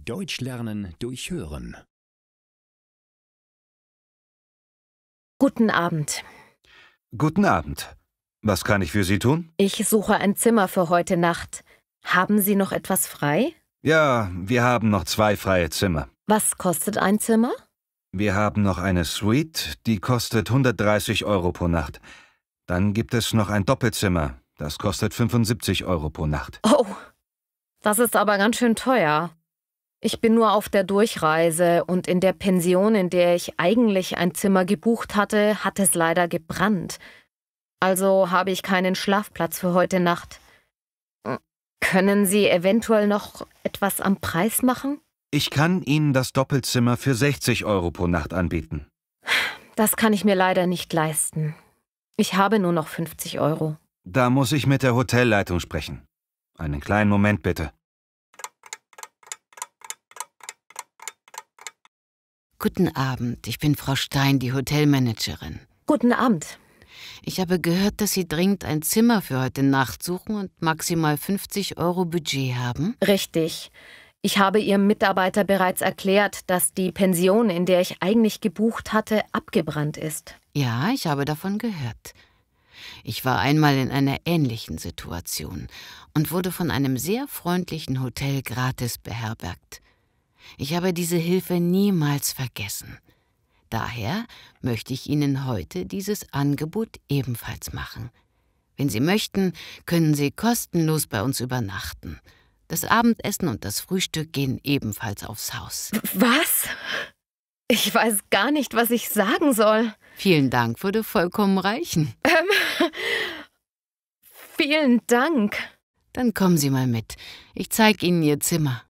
Deutsch lernen durch Hören. Guten Abend. Guten Abend. Was kann ich für Sie tun? Ich suche ein Zimmer für heute Nacht. Haben Sie noch etwas frei? Ja, wir haben noch 2 freie Zimmer. Was kostet ein Zimmer? Wir haben noch eine Suite, die kostet 130 € pro Nacht. Dann gibt es noch ein Doppelzimmer, das kostet 75 € pro Nacht. Oh, das ist aber ganz schön teuer. Ich bin nur auf der Durchreise und in der Pension, in der ich eigentlich ein Zimmer gebucht hatte, hat es leider gebrannt. Also habe ich keinen Schlafplatz für heute Nacht. Können Sie eventuell noch etwas am Preis machen? Ich kann Ihnen das Doppelzimmer für 60 € pro Nacht anbieten. Das kann ich mir leider nicht leisten. Ich habe nur noch 50 €. Da muss ich mit der Hotelleitung sprechen. Einen kleinen Moment bitte. Guten Abend, ich bin Frau Stein, die Hotelmanagerin. Guten Abend. Ich habe gehört, dass Sie dringend ein Zimmer für heute Nacht suchen und maximal 50 € Budget haben. Richtig. Ich habe Ihrem Mitarbeiter bereits erklärt, dass die Pension, in der ich eigentlich gebucht hatte, abgebrannt ist. Ja, ich habe davon gehört. Ich war einmal in einer ähnlichen Situation und wurde von einem sehr freundlichen Hotel gratis beherbergt. Ich habe diese Hilfe niemals vergessen. Daher möchte ich Ihnen heute dieses Angebot ebenfalls machen. Wenn Sie möchten, können Sie kostenlos bei uns übernachten. Das Abendessen und das Frühstück gehen ebenfalls aufs Haus. Was? Ich weiß gar nicht, was ich sagen soll. Vielen Dank, würde vollkommen reichen. Vielen Dank. Dann kommen Sie mal mit. Ich zeige Ihnen Ihr Zimmer.